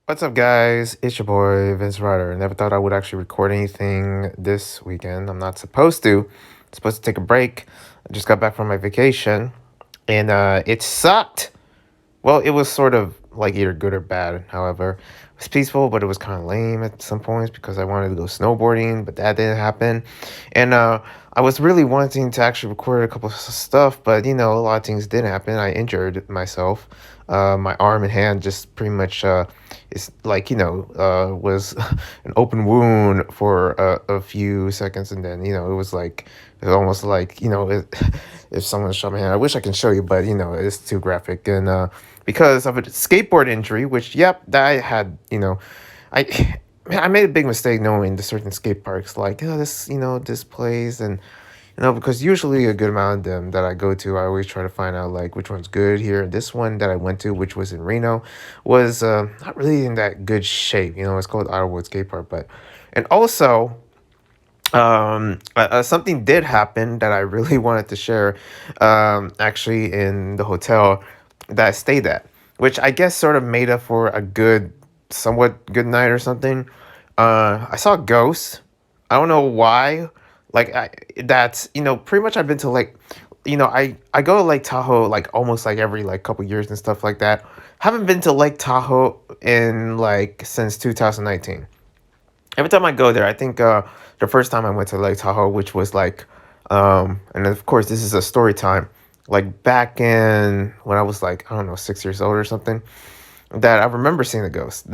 What's up, guys? It's your boy Vince Ryder. Never thought I would actually record anything this weekend. I'm not supposed to. I'm supposed to take a break. I just got back from my vacation, and it sucked. Well, it was sort of like either good or bad. However, it was peaceful, but it was kind of lame at some points because I wanted to go snowboarding, but that didn't happen. And I was really wanting to actually record a couple of stuff, but a lot of things didn't happen. I injured myself. My arm and hand just pretty much is like was an open wound for a few seconds, and then it was like it was almost like if someone shot my hand. I wish I can show you, but it's too graphic. And because of a skateboard injury, which that I had, I man, I made a big mistake knowing the certain skate parks like this, this place, and because usually a good amount of them that I go to, I always try to find out like which one's good here. This one that I went to, which was in Reno, was not really in that good shape. It's called Otterwood Skate Park, but and also something did happen that I really wanted to share actually in the hotel that I stayed at, which I guess sort of made up for a somewhat good night or something. I saw a ghost. I don't know why. Like that's pretty much I've been to like I go to Lake Tahoe like almost like every like couple years and stuff like that. Haven't been to Lake Tahoe in like since 2019. Every time I go there, I think the first time I went to Lake Tahoe, which was like, and of course this is a story time, like back in when I was like I don't know 6 years old or something. That I remember seeing a ghost.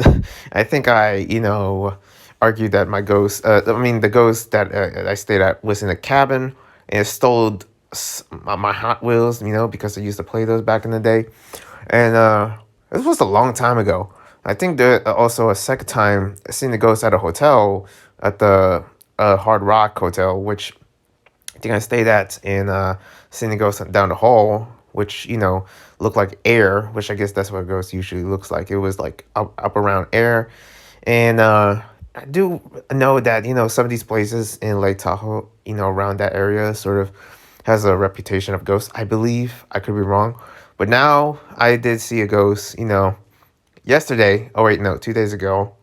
I think I argued that my ghost, the ghost that I stayed at was in a cabin and it stole my Hot Wheels, because I used to play those back in the day. And this was a long time ago. I think there also a second time I seen the ghost at a hotel at the Hard Rock Hotel, which I think I stayed at in seen the ghost down the hall, which looked like air, which I guess that's what a ghost usually looks like. It was like up around air, and I do know that some of these places in Lake Tahoe, around that area, sort of has a reputation of ghosts. I believe I could be wrong, but now I did see a ghost. Yesterday. Oh wait, no, 2 days ago.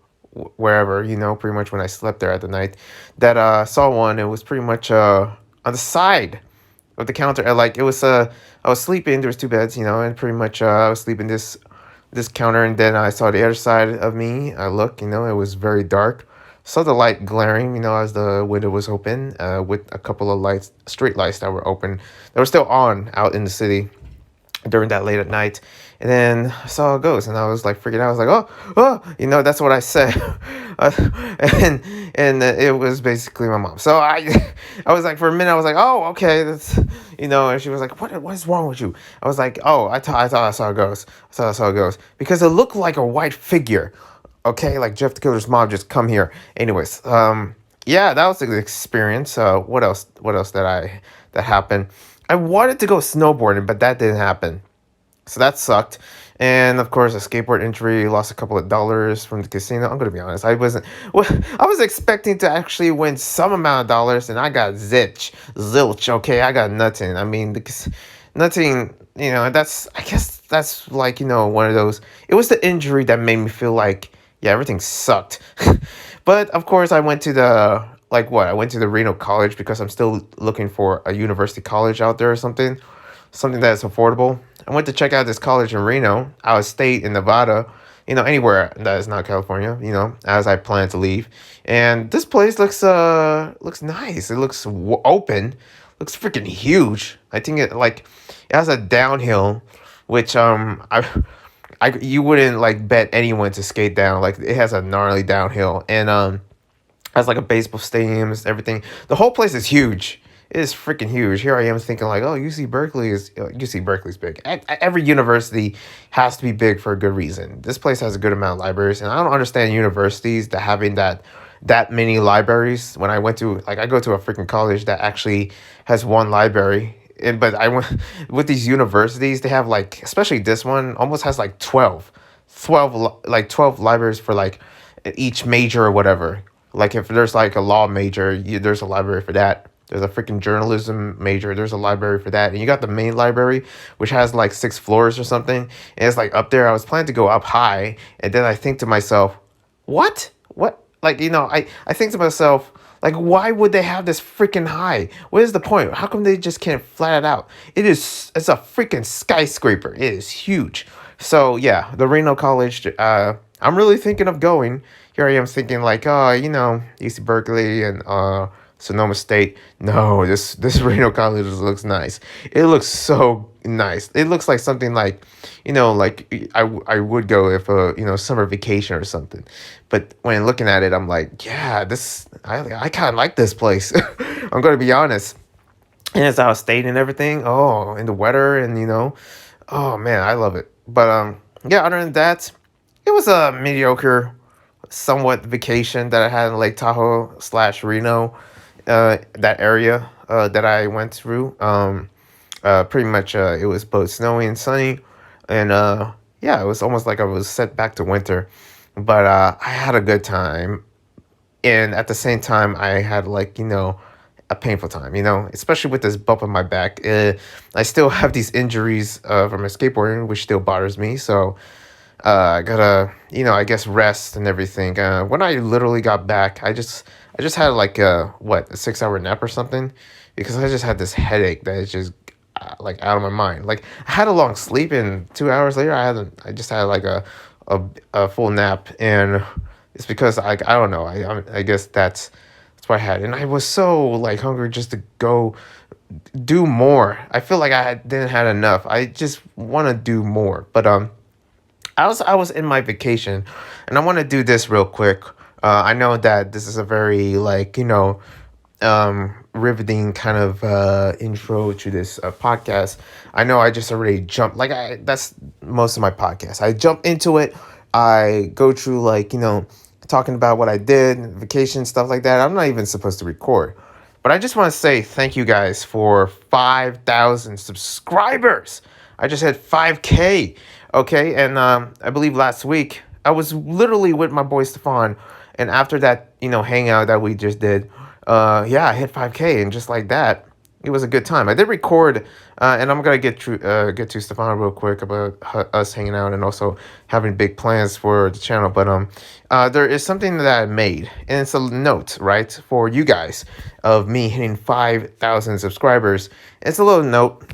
Wherever pretty much when I slept there at the night, that saw one. It was pretty much on the side of the counter. Like it was I was sleeping. There was two beds, and pretty much I was sleeping this counter, and then I saw the other side of me. I looked, it was very dark. Saw the light glaring, as the window was open, with a couple of lights, street lights that were open. They were still on out in the city during that late at night. And then I saw a ghost, and I was like freaking out. I was like, that's what I said. uh, and it was basically my mom. So I was like, for a minute, I was like, oh, okay, that's, and she was like, what is wrong with you? I was like, oh, I thought I saw a ghost. I thought I saw a ghost because it looked like a white figure. Okay, like Jeff the Killer's mom just come here. Anyways, yeah, that was the experience. What else? What else that happened? I wanted to go snowboarding, but that didn't happen. So that sucked. And of course, a skateboard injury, lost a couple of dollars from the casino. I'm gonna be honest, well, I was expecting to actually win some amount of dollars, and I got zilch. Okay, I got nothing. I mean, because nothing. I guess that's like one of those. It was the injury that made me feel like everything sucked. But of course, I went to the I went to the Reno College because I'm still looking for a university college out there or something that's affordable. I went to check out this college in Reno, out of state in Nevada, anywhere that is not California, as I plan to leave. And this place looks nice. It looks open, looks freaking huge. I think it has a downhill, which I you wouldn't like bet anyone to skate down. Like it has a gnarly downhill, and has like a baseball stadium, everything. The whole place is huge. It is freaking huge. Here I am thinking like, oh, UC Berkeley's big. Every university has to be big for a good reason. This place has a good amount of libraries, and I don't understand universities that having that many libraries. When I went to I go to a freaking college that actually has one library. But I went with these universities, they have like, especially this one, almost has like 12 libraries for like each major or whatever. Like if there's like a law major, there's a library for that. There's a freaking journalism major. There's a library for that. And you got the main library, which has like 6 floors or something. And it's like up there. I was planning to go up high. And then I think to myself, what? What? Like, I think to myself, like, why would they have this freaking high? What is the point? How come they just can't flat it out? It's a freaking skyscraper. It is huge. So yeah, the Reno College, I'm really thinking of going. Here I am thinking like, oh, UC Berkeley and Sonoma State. No, this Reno College looks nice. It looks so nice. It looks like something like, like I would go if summer vacation or something. But when looking at it, I'm like, yeah, I kind of like this place. I'm gonna be honest. And it's out of state and everything. Oh, and the weather and oh man, I love it. But yeah, other than that, it was a mediocre, somewhat vacation that I had in Lake Tahoe slash Reno, that area that I went through. Pretty much, it was both snowy and sunny, and yeah, it was almost like I was set back to winter. But I had a good time, and at the same time, I had like a painful time. Especially with this bump on my back. I still have these injuries from my skateboarding, which still bothers me. So I gotta, I guess rest and everything. When I literally got back, I just had like a 6 hour nap or something, because I just had this headache that is just like out of my mind. Like I had a long sleep, and 2 hours later, I just had like a, a full nap, and it's because I don't know. I guess that's what I had, and I was so like hungry just to go do more. I feel like didn't had enough. I just want to do more, but I was in my vacation, and I want to do this real quick. I know that this is a very like riveting kind of intro to this podcast. I know I just already jumped like that's most of my podcast. I jump into it. I go through like talking about what I did, vacation stuff like that. I'm not even supposed to record. But I just want to say thank you guys for 5,000 subscribers. I just hit 5K. Okay. And I believe last week I was literally with my boy Stefan. And after that, hangout that we just did, yeah, I hit 5K. And just like that, it was a good time. I did record, and I'm gonna get to Stefan real quick about us hanging out and also having big plans for the channel. But there is something that I made, and it's a note, right, for you guys of me hitting 5,000 subscribers. It's a little note.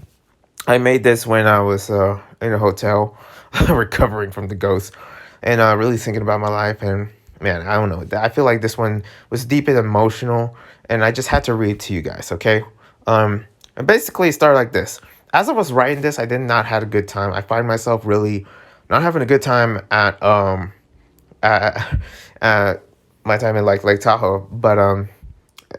I made this when I was in a hotel, recovering from the ghost, and really thinking about my life. And man, I don't know. I feel like this one was deep and emotional, and I just had to read to you guys. Okay. And basically, it started like this. As I was writing this, I did not have a good time. I find myself really not having a good time at, at my time in like Lake Tahoe, but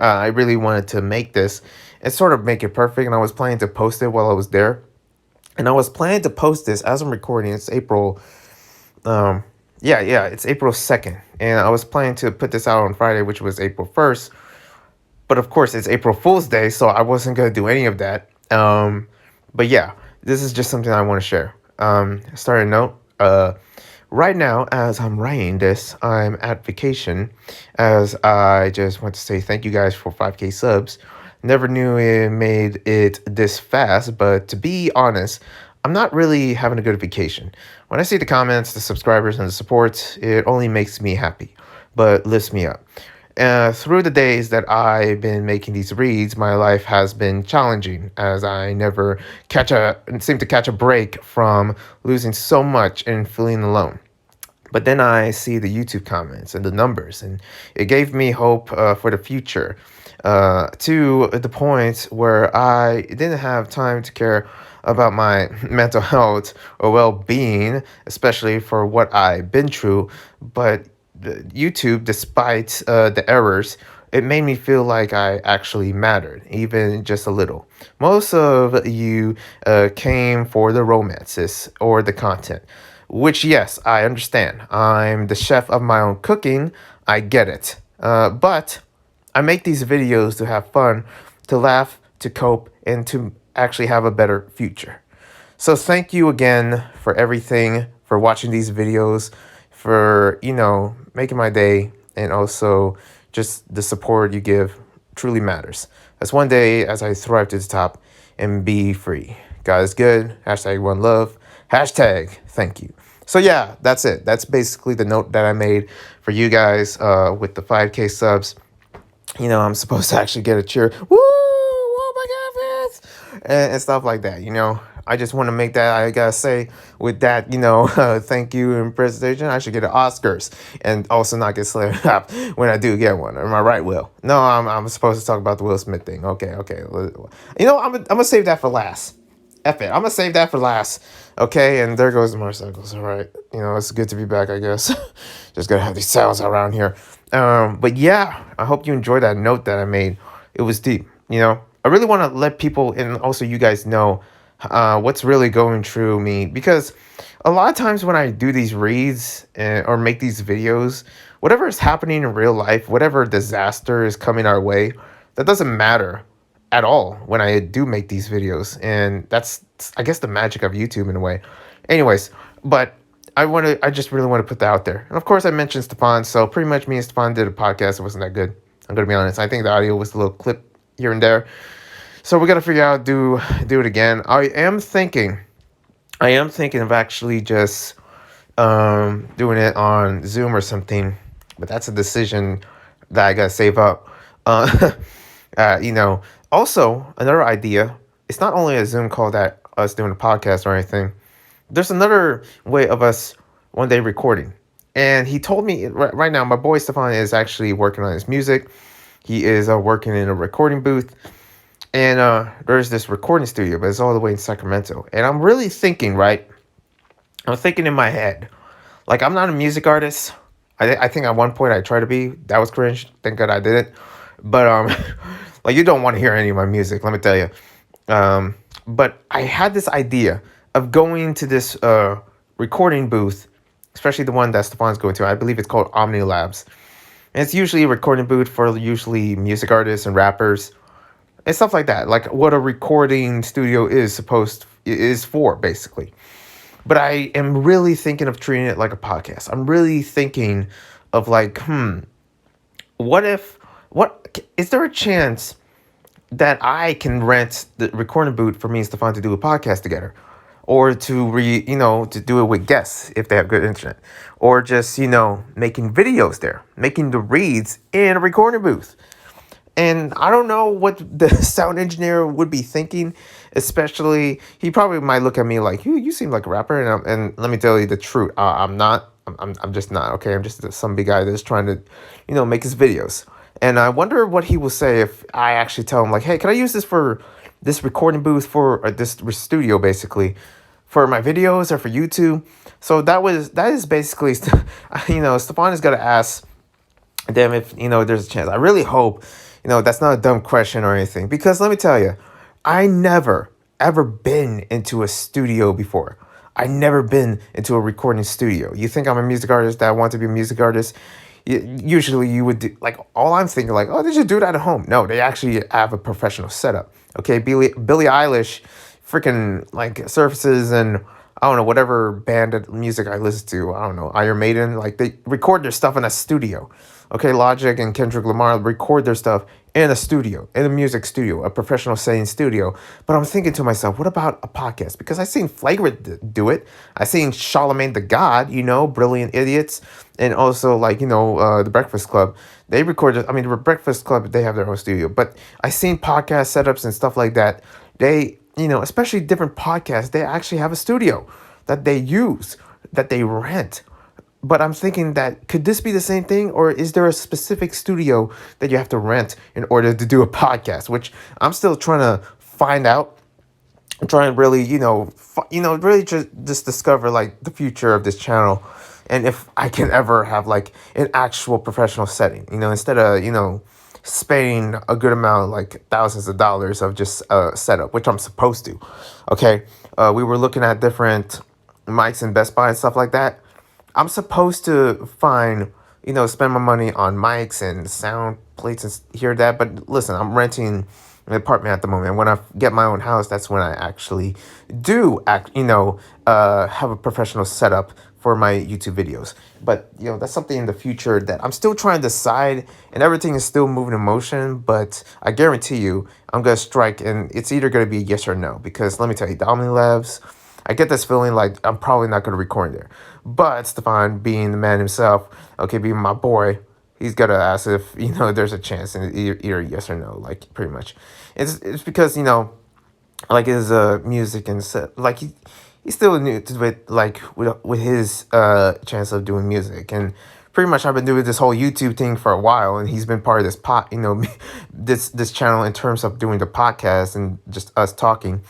I really wanted to make this and sort of make it perfect. And I was planning to post it while I was there. And I was planning to post this as I'm recording. It's April. Um, yeah, it's April 2nd, and I was planning to put this out on Friday, which was April 1st. But of course, it's April Fool's Day, so I wasn't gonna do any of that. But yeah, this is just something I want to share. Start a note. Right now, as I'm writing this, I'm at vacation, as I just want to say thank you guys for 5K subs. Never knew it made it this fast, but to be honest, I'm not really having a good vacation. When I see the comments, the subscribers, and the support, it only makes me happy, but lifts me up. Through the days that I've been making these reads, my life has been challenging, as I never seem to catch a break from losing so much and feeling alone. But then I see the YouTube comments and the numbers, and it gave me hope for the future, to the point where I didn't have time to care about my mental health or well-being, especially for what I've been through. But YouTube, despite the errors, it made me feel like I actually mattered, even just a little. Most of you came for the romances or the content, which, yes, I understand. I'm the chef of my own cooking. I get it. But I make these videos to have fun, to laugh, to cope, and to actually have a better future. So thank you again for everything, for watching these videos, for, making my day, and also just the support you give truly matters. That's one day as I thrive to the top and be free. God is good. Hashtag one love. Hashtag thank you. So yeah, that's it. That's basically the note that I made for you guys with the 5K subs. I'm supposed to actually get a cheer. Woo! Oh my God, Vince! And stuff like that. I just want to make that. I gotta say, with that, thank you and presentation, I should get an Oscars and also not get slapped up when I do get one. Am I right, Will? No, I'm supposed to talk about the Will Smith thing. Okay, okay. I'm gonna save that for last. F it. I'm gonna save that for last. Okay, and there goes the motorcycles. All right, it's good to be back. I guess. Just gotta have these sounds around here. But yeah, I hope you enjoyed that note that I made. It was deep. I really want to let people and also you guys know what's really going through me, because a lot of times when I do these reads or make these videos, whatever is happening in real life, whatever disaster is coming our way, that doesn't matter at all when I do make these videos. And that's, I guess, the magic of YouTube in a way. Anyways, but I just really want to put that out there. And of course I mentioned Stefan, so pretty much me and Stefan did a podcast. It wasn't that good. I'm gonna be honest. I think the audio was a little clip here and there. So we gotta figure out do it again. I am thinking of actually just doing it on Zoom or something, but that's a decision that I gotta save up. Uh, you know. Also, another idea. It's not only a Zoom call that us doing a podcast or anything. There's another way of us one day recording. And he told me right now, my boy Stefan is actually working on his music. He is working in a recording booth. And there's this recording studio, but it's all the way in Sacramento. And I'm really thinking, right? I'm thinking in my head, like, I'm not a music artist. I think at one point I tried to be. That was cringe. Thank God I did it. But like, you don't want to hear any of my music, let me tell you. But I had this idea of going to this recording booth, especially the one that Stefan's going to. I believe it's called Omni Labs. And it's usually a recording booth for usually music artists and rappers and stuff like that. Like what a recording studio is for, basically. But I am really thinking of treating it like a podcast. I'm really thinking of like, what is there a chance that I can rent the recording booth for me and Stefan to do a podcast together? Or to do it with guests if they have good internet. Or just, making videos there, making the reads in a recording booth. And I don't know what the sound engineer would be thinking, especially, he probably might look at me like, you seem like a rapper. And let me tell you the truth. I'm not. I'm just not. Okay, I'm just some big guy that's trying to, make his videos. And I wonder what he will say if I actually tell him, like, hey, can I use this for this recording booth for this studio, basically, for my videos or for YouTube? So that is basically, Stefan is gonna ask them if there's a chance. I really hope that's not a dumb question or anything, because let me tell you, I never ever been into a studio before. I never been into a recording studio. You think I'm a music artist that want to be a music artist? Usually you would do, like, all I'm thinking, like, oh, they should do that at home. No, they actually have a professional setup. Okay, Billie Eilish, freaking, like, surfaces and I don't know, whatever band of music I listen to, I don't know, Iron Maiden, like, they record their stuff in a studio. Okay, Logic and Kendrick Lamar record their stuff in a studio, in a music studio, a professional setting studio. But I'm thinking to myself, what about a podcast? Because I seen Flagrant do it. I seen Charlamagne the God, Brilliant Idiots, and also like, The Breakfast Club. They recorded, The Breakfast Club, they have their own studio. But I seen podcast setups and stuff like that. They, especially different podcasts, they actually have a studio that they use, that they rent. But I'm thinking that, could this be the same thing? Or is there a specific studio that you have to rent in order to do a podcast? Which I'm still trying to find out. I'm trying to really, really just discover like the future of this channel. And if I can ever have like an actual professional setting, instead of, spending a good amount, like thousands of dollars of just setup, which I'm supposed to. Okay. We were looking at different mics in Best Buy and stuff like that. I'm supposed to spend my money on mics and sound plates and here and that. But listen, I'm renting an apartment at the moment. When I get my own house, that's when I actually have a professional setup for my YouTube videos. But that's something in the future that I'm still trying to decide, and everything is still moving in motion. But I guarantee you, I'm gonna strike, and it's either gonna be a yes or no. Because let me tell you, the Omni Labs, I get this feeling like I'm probably not gonna record there. But Stefan, being the man himself, okay, being my boy, he's gotta ask if there's a chance, and either yes or no, like pretty much. It's because like his music and stuff. Like he's still new to with like with his chance of doing music, and pretty much I've been doing this whole YouTube thing for a while, and he's been part of this this channel in terms of doing the podcast and just us talking.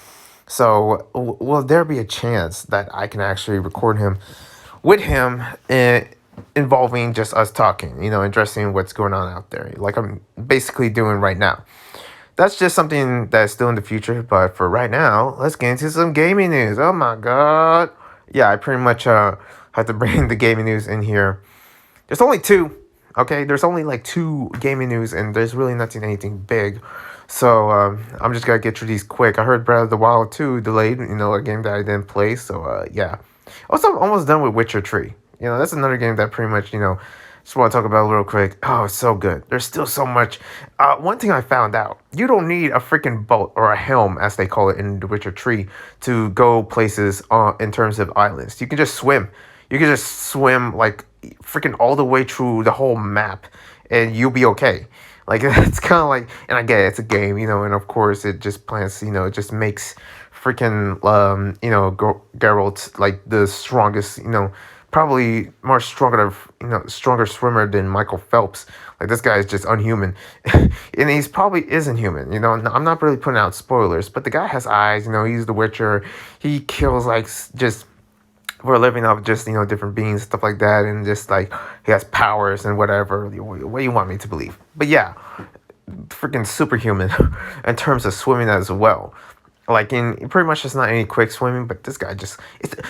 So will there be a chance that I can actually record him with him, involving just us talking, addressing what's going on out there, like I'm basically doing right now. That's just something that's still in the future. But for right now, let's get into some gaming news. Oh my god. Yeah, I pretty much had to bring the gaming news in here. There's only two. Okay, there's only like two gaming news, and there's really nothing anything big. So I'm just gonna get through these quick. I heard Breath of the Wild 2 delayed. A game that I didn't play. So yeah. Also, I'm almost done with Witcher 3. That's another game that pretty much just want to talk about real quick. Oh, it's so good. There's still so much. One thing I found out, you don't need a freaking boat or a helm, as they call it in The Witcher 3, to go places in terms of islands. You can just swim. You can just swim like freaking all the way through the whole map, and you'll be okay. Like, it's kind of like, and I get it, it's a game, and of course it just plans, it just makes freaking, Geralt like the strongest, probably more stronger, stronger swimmer than Michael Phelps. Like, this guy is just unhuman, and he's probably isn't human. I'm not really putting out spoilers, but the guy has eyes. He's the Witcher. He kills like just for a living off just different beings, stuff like that, and just like he has powers and whatever. What do you want me to believe? But yeah, freaking superhuman in terms of swimming as well. Like, in pretty much it's not any quick swimming, but this guy just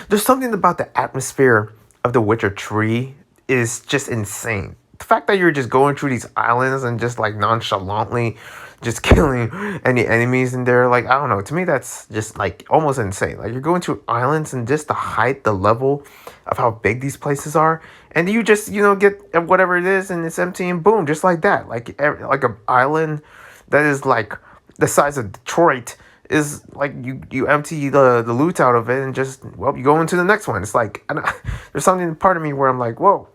there's something about the atmosphere of The Witcher 3 is just insane. The fact that you're just going through these islands and just like nonchalantly just killing any enemies in there, like, I don't know, to me that's just like almost insane. Like, you're going to islands, and just the height, the level of how big these places are, and you just get whatever it is, and it's empty, and boom, just like that. Like an island that is like the size of Detroit is like you empty the loot out of it, and just, well, you go into the next one. It's like, there's something part of me where I'm like, whoa,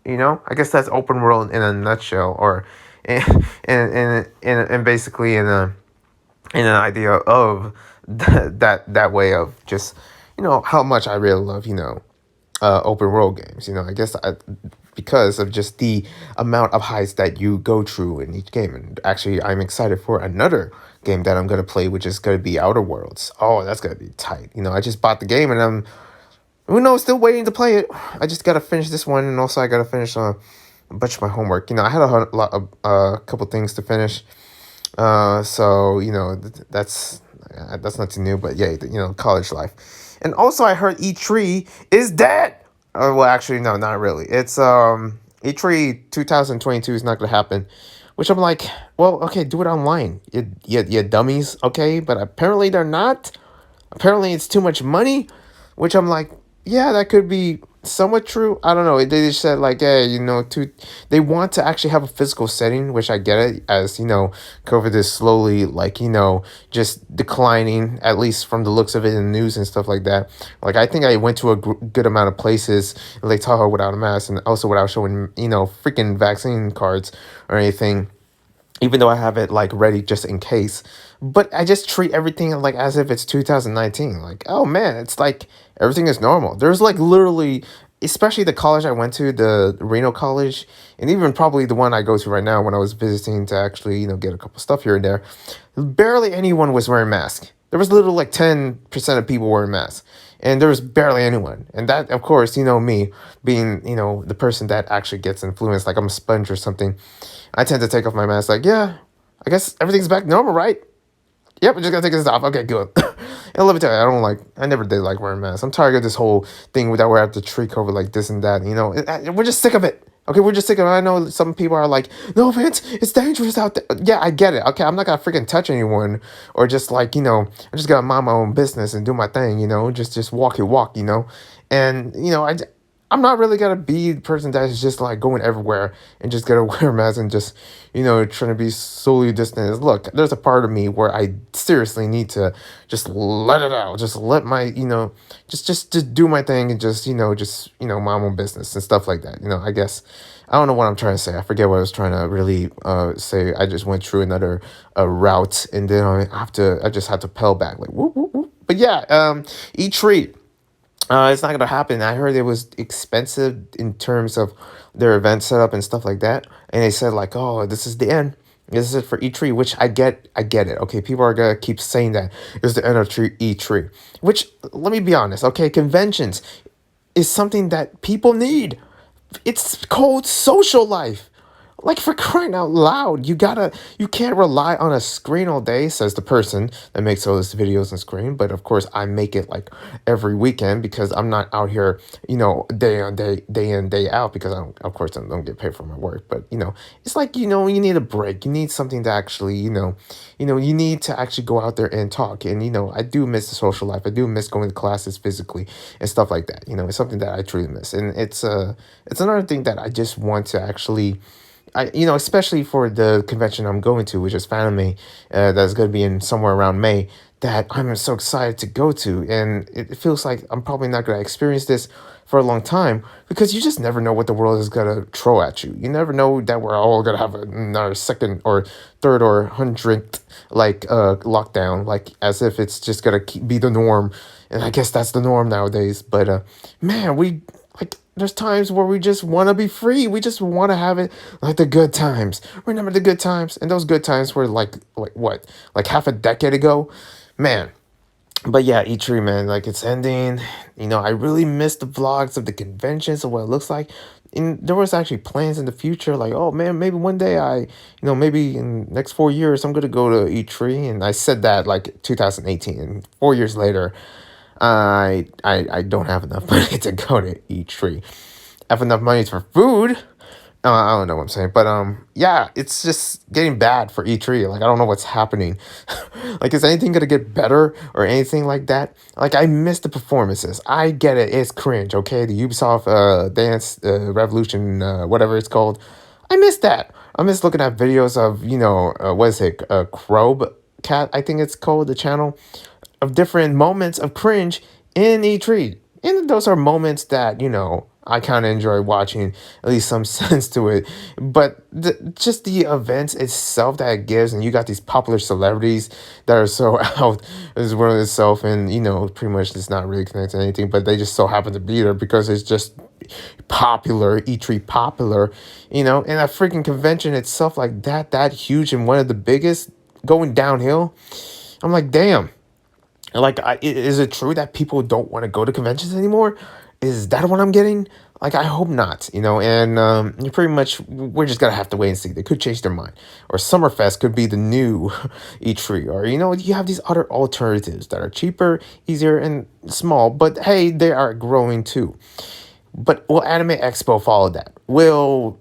I guess that's open world in a nutshell, or and basically in an idea of that way of just how much I really love open world games. I guess because of just the amount of heights that you go through in each game. And actually, I'm excited for another game that I'm gonna play, which is gonna be Outer Worlds. Oh, that's gonna be tight. I just bought the game, and I'm still waiting to play it. I just gotta finish this one, and also I gotta finish a bunch of my homework. I had a couple things to finish. So that's nothing new, but yeah, college life. And also, I heard E3 is dead. Well, actually, no, not really. It's E3 2022 is not gonna happen, which I'm like, well, okay, do it online. You dummies, okay, but apparently they're not. Apparently, it's too much money, which I'm like, yeah, that could be somewhat true. I don't know. They just said like, hey, they want to actually have a physical setting, which I get it, as COVID is slowly like just declining, at least from the looks of it in the news and stuff like that. Like, I think I went to a good amount of places in Lake Tahoe without a mask, and also without showing freaking vaccine cards or anything, even though I have it like ready just in case. But I just treat everything like as if it's 2019. Like, oh man, it's like everything is normal. There's like literally, especially the college I went to, the Reno College, and even probably the one I go to right now when I was visiting to actually, get a couple stuff here and there, barely anyone was wearing masks. There was literally like 10% of people wearing masks. And there was barely anyone. And that, of course, me being, the person that actually gets influenced, like I'm a sponge or something, I tend to take off my mask like, yeah, I guess everything's back normal, right? Yep, we're just gonna take this off. Okay, good. And let me tell you, I never did like wearing masks. I'm tired of this whole thing that we have to treat COVID like this and that, we're just sick of it. Okay, we're just sick of it. I know some people are like, no, Vince, it's dangerous out there. Yeah, I get it. Okay, I'm not gonna freaking touch anyone, or just like, I just gotta mind my own business and do my thing, just walk it walk, And, I'm not really gonna be the person that is just like going everywhere and just gonna wear a mask and just, trying to be solely distant. Look, there's a part of me where I seriously need to just let it out, just let my, just do my thing and just, my own business and stuff like that. I guess I don't know what I'm trying to say. I forget what I was trying to really say. I just went through another route, and then I just had to pell back like whoop whoop whoop. But yeah, eat treat. It's not gonna happen. I heard it was expensive in terms of their event setup and stuff like that. And they said like, "Oh, this is the end. This is it for E3," which I get. I get it. Okay, people are gonna keep saying that it's the end of E3. Which, let me be honest. Okay, conventions is something that people need. It's called social life. Like, for crying out loud, you can't rely on a screen all day, says the person that makes all these videos on screen. But of course, I make it like every weekend because I'm not out here, day on day in, day out, because of course, I don't get paid for my work. But, it's like, you need a break. You need something to actually, you need to actually go out there and talk. And, I do miss the social life. I do miss going to classes physically and stuff like that. It's something that I truly miss. And it's another thing that I just want to actually, especially for the convention I'm going to, which is Fanime, that's going to be in somewhere around May, that I'm so excited to go to. And it feels like I'm probably not going to experience this for a long time, because you just never know what the world is going to throw at you. You never know that we're all going to have another second or third or hundredth, like, lockdown, like as if it's just going to be the norm. And I guess that's the norm nowadays. But, man, like, there's times where we just want to be free. We just want to have it like the good times. Remember the good times? And those good times were like what? Like half a decade ago? Man. But yeah, E3, man, like, it's ending. I really miss the vlogs of the conventions and what it looks like. And there was actually plans in the future, like, oh man, maybe one day maybe in the next 4 years, I'm gonna go to E3. And I said that like 2018, and 4 years later, I don't have enough money to go to E3. I have enough money for food. I don't know what I'm saying, but yeah, it's just getting bad for E3. Like, I don't know what's happening. Like, is anything gonna get better or anything like that? Like, I miss the performances. I get it, it's cringe. Okay, the Ubisoft Dance Revolution, whatever it's called. I miss that. I miss looking at videos of what is it, Crobe Cat, I think it's called, the channel, of different moments of cringe in E3. And those are moments that, I kind of enjoy watching, at least some sense to it. But just the events itself that it gives, and you got these popular celebrities that are so out as well as itself, and, pretty much it's not really connected to anything, but they just so happen to be there because it's just popular, E3 popular, and a freaking convention itself like that huge and one of the biggest going downhill. I'm like, damn. Like, is it true that people don't want to go to conventions anymore? Is that what I'm getting? Like, I hope not, and you pretty much, we're just gonna have to wait and see. They could change their mind. Or Summerfest could be the new E3. Or, you have these other alternatives that are cheaper, easier, and small, but hey, they are growing too. But will Anime Expo follow that? Will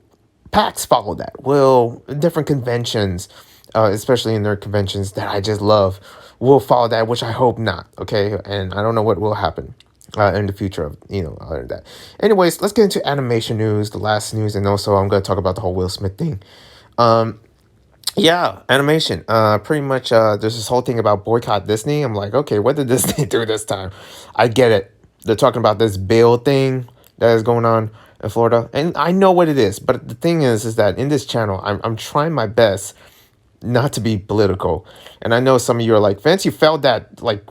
PAX follow that? Will different conventions, especially in their conventions that I just love, will follow that, which I hope not, okay? And I don't know what will happen in the future of, other than that. Anyways, let's get into animation news, the last news, and also I'm going to talk about the whole Will Smith thing. Yeah, animation. Pretty much, there's this whole thing about boycott Disney. I'm like, okay, what did Disney do this time? I get it. They're talking about this bill thing that is going on in Florida, and I know what it is. But the thing is that in this channel, I'm trying my best not to be political. And I know some of you are like, Vince, you failed that like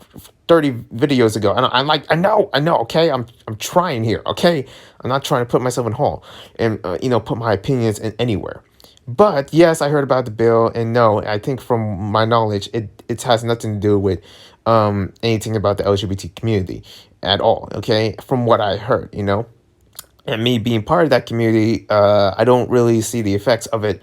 30 videos ago. And I'm like, I know, okay? I'm trying here, okay? I'm not trying to put myself in hall and, put my opinions in anywhere. But yes, I heard about the bill, and no, I think from my knowledge, it has nothing to do with anything about the LGBT community at all, okay? From what I heard, and me being part of that community, I don't really see the effects of it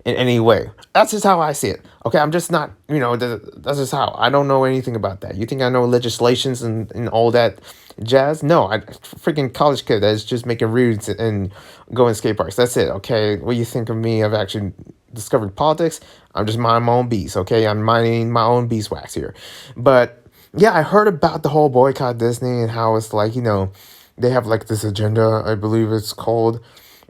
in any way. That's just how I see it. Okay, I'm just not, that's just how. I don't know anything about that. You think I know legislations and all that jazz? No, I freaking college kid that's just making reads and going skate parks. That's it, okay? What do you think of me? I've actually discovered politics. I'm just minding my own bees, okay? I'm minding my own beeswax here. But yeah, I heard about the whole boycott Disney and how it's like, They have like this agenda, I believe it's called,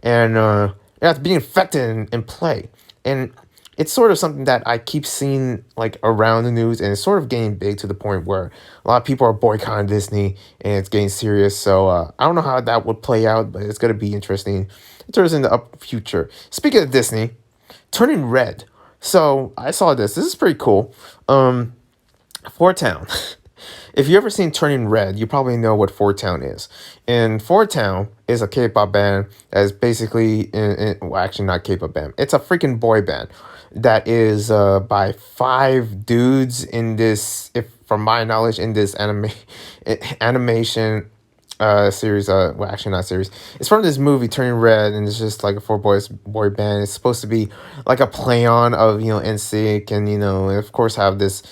and yeah, it's being infected in play, and it's sort of something that I keep seeing like around the news, and it's sort of getting big to the point where a lot of people are boycotting Disney, and it's getting serious. So I don't know how that would play out, but it's gonna be interesting. It turns in the up future. Speaking of Disney, turning red. So I saw this. This is pretty cool. Four Town. If you ever seen Turning Red, you probably know what Four Town is. And Four Town is a K-pop band that is basically, well, actually not K-pop band. It's a freaking boy band that is by five dudes in this, if from my knowledge, in this animation series. Well, actually not series. It's from this movie Turning Red, and it's just like a boy band. It's supposed to be like a play on of NSYNC, and and of course have this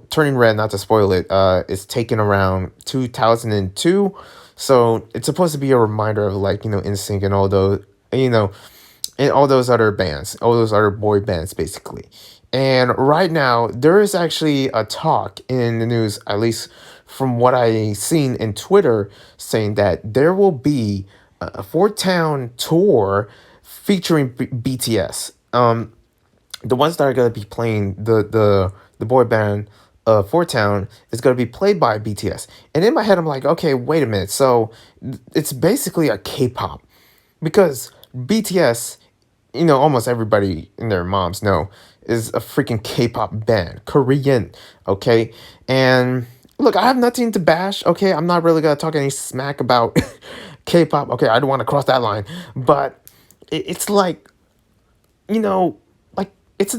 Turning Red. Not to spoil it, it's taken around 2002, so it's supposed to be a reminder of like NSYNC and all those and all those other bands, all those other boy bands, basically. And right now, there is actually a talk in the news, at least from what I seen in Twitter, saying that there will be a Fort Town tour featuring BTS. The ones that are gonna be playing the boy band Fort Town is gonna be played by BTS. And in my head, I'm like, okay, wait a minute. So it's basically a K-pop because BTS, almost everybody and their moms know, is a freaking K-pop band, Korean, okay? And look, I have nothing to bash, okay? I'm not really gonna talk any smack about K-pop, okay? I don't want to cross that line, but it's like, like it's a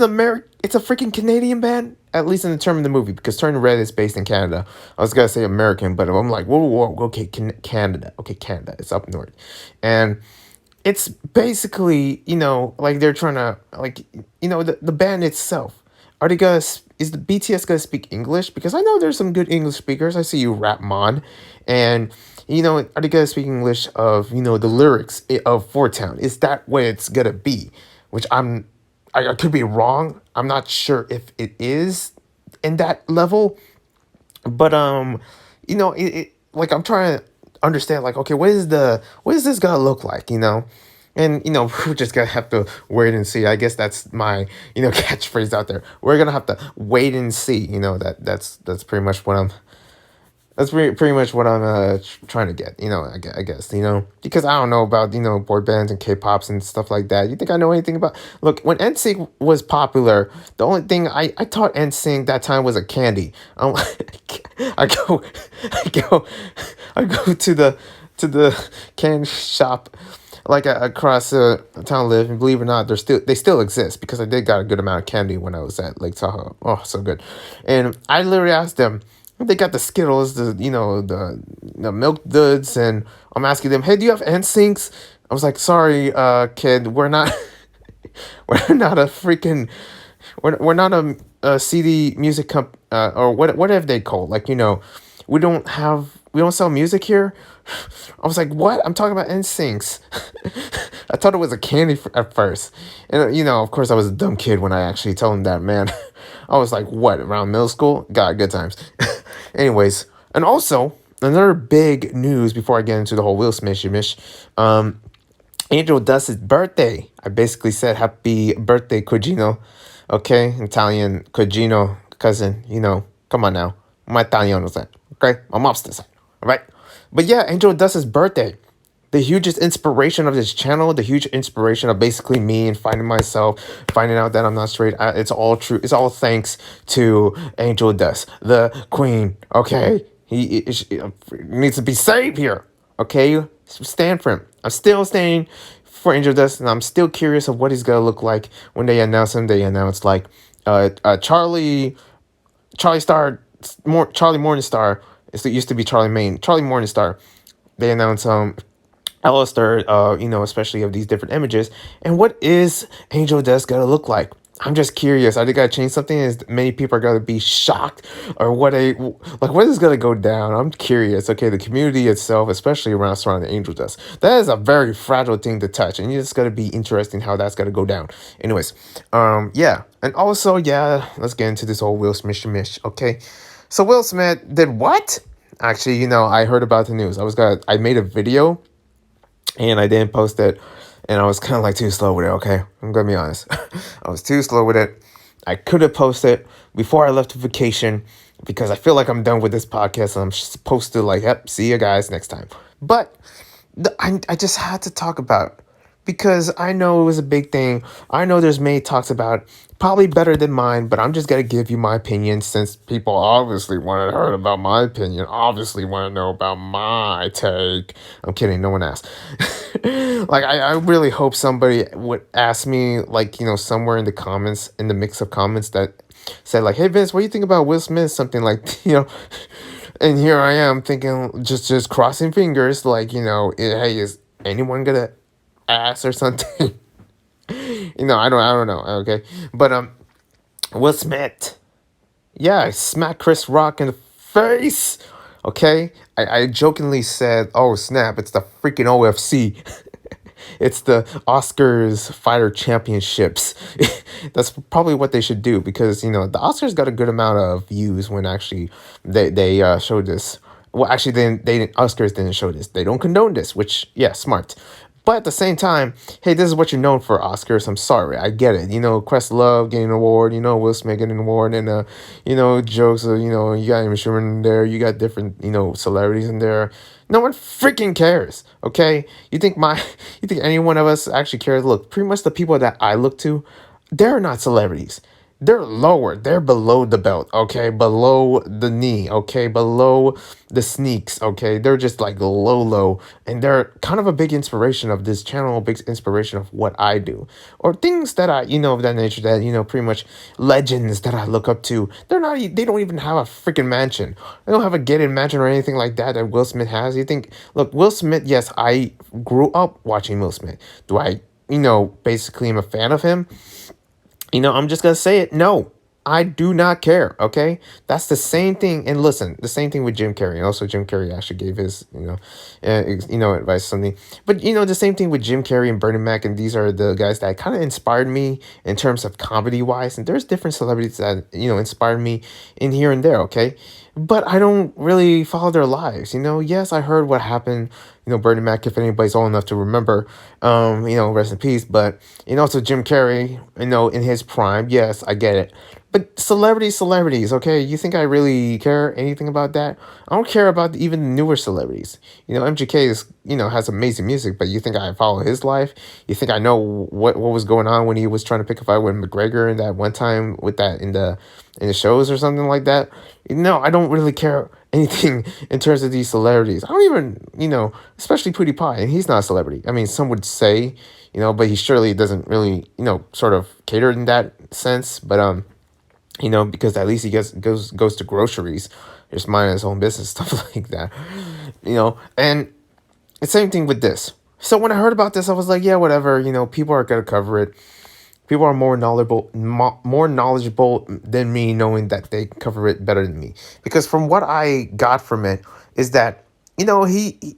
freaking Canadian band, at least in the term of the movie, because Turning Red is based in Canada. I was gonna say American, but I'm like, whoa, okay, Canada, okay, Canada, it's up north, and it's basically, like they're trying to, like, the band itself. Are they gonna, is the BTS gonna speak English? Because I know there's some good English speakers. I see you, Rapmon. And, are they gonna speak English of, the lyrics of Four Town? Is that what it's gonna be? Which I could be wrong. I'm not sure if it is in that level. But, like I'm trying to understand, like, okay, what is this gonna look like, and we're just gonna have to wait and see. I guess that's my catchphrase out there. We're gonna have to wait and see. That's pretty much what I'm. That's pretty much what I'm trying to get. I guess because I don't know about boy bands and K-pops and stuff like that. You think I know anything about? Look, when NSYNC was popular, the only thing I thought NSYNC that time was a candy. I go I go I go to the candy shop like across the town I live, and believe it or not, they still exist because I did got a good amount of candy when I was at Lake Tahoe. Oh, so good. And I literally asked them. They got the Skittles, the Milk Duds, and I'm asking them, "Hey, do you have NSYNCs?" I was like, "Sorry, kid, we're not, we're not a freaking, we're not a CD music or what have they called? Like, we don't sell music here." I was like, "What? I'm talking about NSYNCs." I thought it was a candy at first, and of course, I was a dumb kid when I actually told him that. Man, I was like, "What? Around middle school? God, good times." Anyways, and also another big news before I get into the whole Will Smith shimish. Angel Dust's birthday. I basically said happy birthday, Cugino. Okay, Italian Cugino cousin. Come on now, my Italiano side. Okay, my mobster side. All right, but yeah, Angel Dust's birthday. The hugest inspiration of this channel, the huge inspiration of basically me and finding myself, finding out that I'm not straight. It's all true. It's all thanks to Angel Dust, the queen. Okay, she needs to be saved here. Okay, stand for him. I'm still staying for Dust, and I'm still curious of what he's gonna look like when they announce him. They announce like Charlie Morningstar. It used to be Charlie Maine. Charlie Morningstar. They announce Alistair, especially of these different images. And what is Angel Dust gonna look like? I'm just curious. Are they gonna change something? Is many people are gonna be shocked, or what is gonna go down? I'm curious. Okay, the community itself, especially around surrounding Angel Dust, that is a very fragile thing to touch, and it's gonna be interesting how that's gonna go down. Anyways, yeah, and also, yeah, let's get into this whole Will Smith shmish. Okay, so Will Smith did what? Actually, I heard about the news. I made a video and I didn't post it, and I was kind of like too slow with it. Okay, I'm gonna be honest. I was too slow with it. I could have posted before I left for vacation because I feel like I'm done with this podcast and I'm supposed to like, yep, see you guys next time. But I just had to talk about because I know it was a big thing. I know there's many talks about probably better than mine, but I'm just gonna give you my opinion since people obviously want to hear about my opinion, obviously want to know about my take. I'm kidding, no one asked. Like I really hope somebody would ask me like, somewhere in the comments, in the mix of comments that said like, hey Vince, what do you think about Will Smith? Something like, and here I am thinking, just crossing fingers, like, hey, is anyone gonna ask or something? I don't know. Okay, but Will Smith, yeah, I smacked Chris Rock in the face. Okay, I jokingly said, "Oh snap! It's the freaking OFC." It's the Oscars Fighter Championships. That's probably what they should do because the Oscars got a good amount of views when actually they showed this. Well, actually, Oscars didn't show this. They don't condone this, which yeah, smart. But at the same time, hey, this is what you're known for, Oscars. I'm sorry, I get it. Questlove getting an award. Will Smith getting an award, and jokes. Of, you got Amy Schumer in there. You got different celebrities in there. No one freaking cares. Okay, you think any one of us actually cares? Look, pretty much the people that I look to, they're not celebrities. They're lower. They're below the belt, okay? Below the knee, okay? Below the sneaks, okay? They're just like low, low. And they're kind of a big inspiration of this channel, a big inspiration of what I do. Or things that of that nature that, pretty much legends that I look up to. They don't even have a freaking mansion. They don't have a gated mansion or anything like that Will Smith has. You think, look, Will Smith, yes, I grew up watching Will Smith. Do I, basically am a fan of him? I'm just gonna say it. No, I do not care. Okay, that's the same thing. And listen, the same thing with Jim Carrey. And also, Jim Carrey actually gave his, advice or something. But the same thing with Jim Carrey and Bernie Mac. And these are the guys that kind of inspired me in terms of comedy wise. And there's different celebrities that inspired me in here and there. Okay, but I don't really follow their lives. Yes, I heard what happened. Bernie Mac, if anybody's old enough to remember, rest in peace. But also Jim Carrey, in his prime. Yes, I get it. But celebrities, okay? You think I really care anything about that? I don't care about even the newer celebrities. MGK is, has amazing music, but you think I follow his life? You think I know what was going on when he was trying to pick a fight with McGregor and that one time with that in the shows or something like that? No, I don't really care anything in terms of these celebrities. I don't even, especially PewDiePie, and he's not a celebrity. I mean, some would say, but he surely doesn't really, sort of cater in that sense. But because at least he goes to groceries, just mind his own business, stuff like that, and the same thing with this. So when I heard about this, I was like, yeah, whatever, people are gonna cover it. People are more knowledgeable than me, knowing that they cover it better than me. Because from what I got from it is that he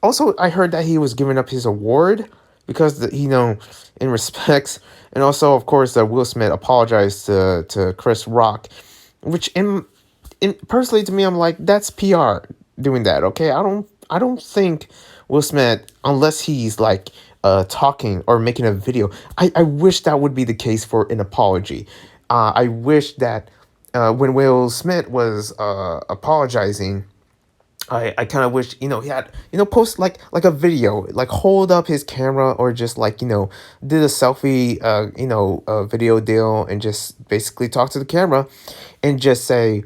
also, I heard that he was giving up his award because in respects, and also of course that Will Smith apologized to Chris Rock, which in personally to me I'm like, that's PR doing that. Okay, I don't think Will Smith, unless he's like talking or making a video. I wish that would be the case for an apology. I wish that when Will Smith was apologizing, I kind of wish he had post like a video, like hold up his camera or just like did a selfie video deal and just basically talk to the camera and just say,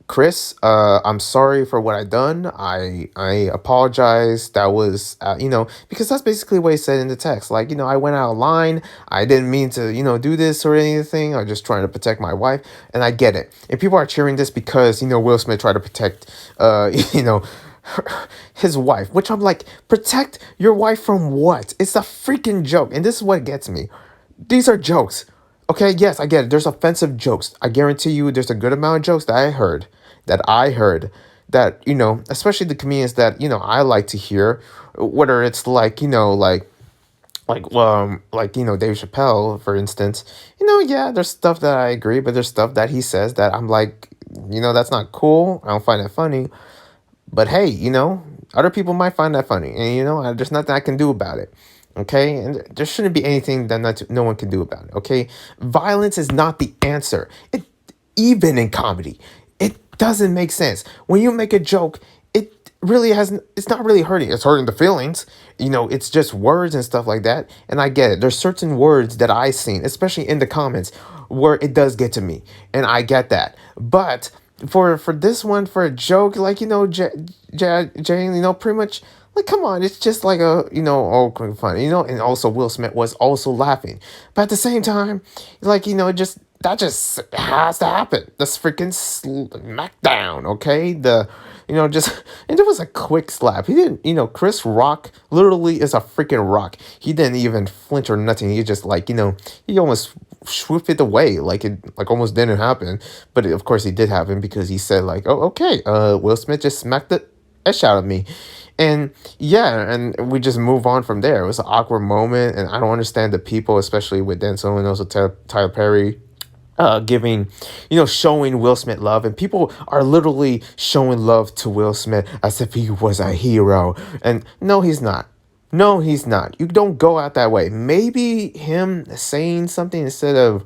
Chris, I'm sorry for what I done. I apologize. That was because that's basically what he said in the text. Like I went out of line. I didn't mean to do this or anything. I'm just trying to protect my wife, and I get it. And people are cheering this because Will Smith tried to protect his wife, which I'm like, protect your wife from what? It's a freaking joke, and this is what gets me. These are jokes. Okay, yes, I get it. There's offensive jokes. I guarantee you there's a good amount of jokes that I heard that, especially the comedians that, I like to hear, whether it's like, Dave Chappelle, for instance, yeah, there's stuff that I agree, but there's stuff that he says that I'm like, that's not cool. I don't find it funny. But hey, other people might find that funny, and there's nothing I can do about it. Okay, and there shouldn't be anything that no one can do about it. Okay, violence is not the answer. Even in comedy, it doesn't make sense when you make a joke. It's not really hurting. It's hurting the feelings. It's just words and stuff like that. And I get it. There's certain words that I seen, especially in the comments, where it does get to me, and I get that. But for this one, for a joke, like Jane, pretty much, like, come on, it's just like a, all kind of fun, and also Will Smith was also laughing, but at the same time, like, just that just has to happen. This freaking smackdown, okay? Just, and it was a quick slap. He didn't, Chris Rock literally is a freaking rock. He didn't even flinch or nothing. He just, like, he almost swooped it away, like it, like, almost didn't happen. But of course, it did happen because he said, like, oh, okay, Will Smith just smacked the ish out of me. And yeah, and we just move on from there. It was an awkward moment, and I don't understand the people, especially with Denzel and also Tyler Perry, giving, showing Will Smith love, and people are literally showing love to Will Smith as if he was a hero. And no, he's not. No, he's not. You don't go out that way. Maybe him saying something instead of,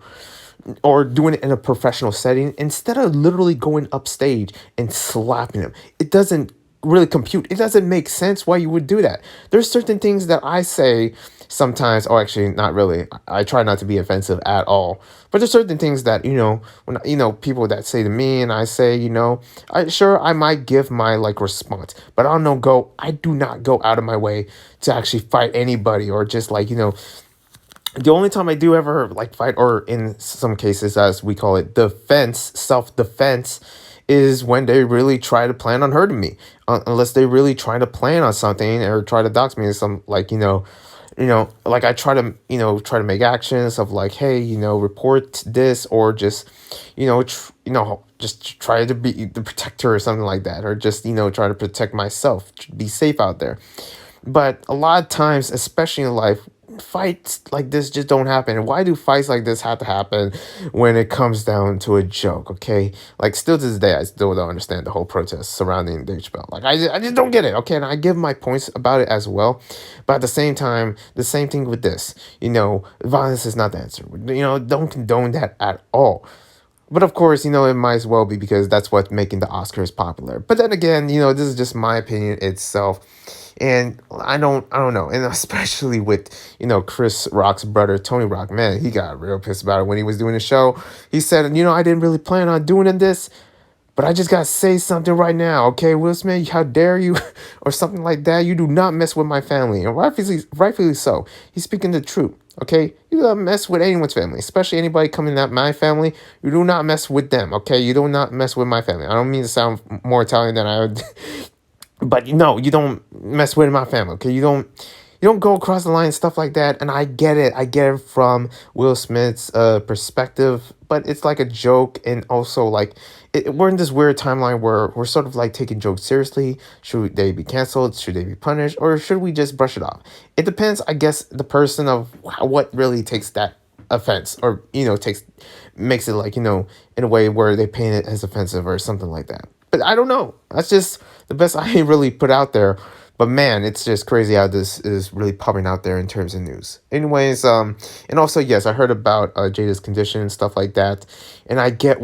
or doing it in a professional setting, instead of literally going upstage and slapping him. It doesn't really compute. It doesn't make sense why you would do that. There's certain things that I say sometimes. Oh, actually, not really. I try not to be offensive at all. But there's certain things that, when, people that say to me, and I say, I might give my, like, response, but I do not go out of my way to actually fight anybody, or just, like, the only time I do ever, like, fight, or in some cases, as we call it, self-defense, is when they really try to plan on hurting me. Unless they really try to plan on something or try to dox me in some, like, like, I try to make actions of, like, hey, report this, or just, just try to be the protector or something like that, or just, try to protect myself, be safe out there. But a lot of times, especially in life, fights like this just don't happen. And why do fights like this have to happen when it comes down to a joke? Okay, like, still to this day, I still don't understand the whole protest surrounding the HBO. Like, I just don't get it. Okay, and I give my points about it as well, but at the same time, the same thing with this. Violence is not the answer. Don't condone that at all. But of course, it might as well be, because that's what's making the Oscars popular. But then again, this is just my opinion itself. And I don't know. And especially with, Chris Rock's brother, Tony Rock, man, he got real pissed about it when he was doing the show. He said, I didn't really plan on doing this, but I just gotta say something right now, okay, Will Smith, how dare you, or something like that. You do not mess with my family, and rightfully so. He's speaking the truth, okay. You don't mess with anyone's family, especially anybody coming at my family. You do not mess with them, okay. You do not mess with my family. I don't mean to sound more Italian than I would, but no, you don't mess with my family, okay. You don't go across the line and stuff like that. And I get it. I get it from Will Smith's perspective, but it's like a joke. And also, like, we're in this weird timeline where we're sort of, like, taking jokes seriously. Should they be canceled? Should they be punished? Or should we just brush it off? It depends, I guess, the person of what really takes that offense, or, makes it, like, in a way where they paint it as offensive or something like that. But I don't know. That's just the best I really put out there. But man, it's just crazy how this is really popping out there in terms of news. Anyways, and also, yes, I heard about Jada's condition and stuff like that. And I get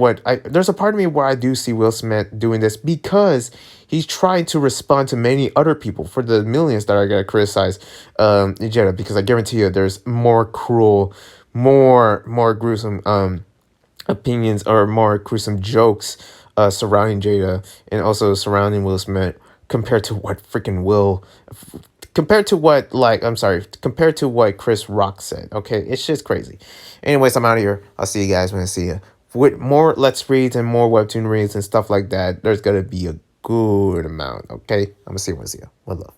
there's a part of me where I do see Will Smith doing this because he's trying to respond to many other people, for the millions that are going to criticize Jada, because I guarantee you there's more cruel, more gruesome opinions, or more gruesome jokes surrounding Jada, and also surrounding Will Smith, compared to what freaking compared to what Chris Rock said. Okay, it's just crazy. Anyways, I'm out of here. I'll see you guys when I see you. With more Let's Reads and more Webtoon reads and stuff like that, there's gonna be a good amount. Okay, I'm gonna see you when I see you. One love.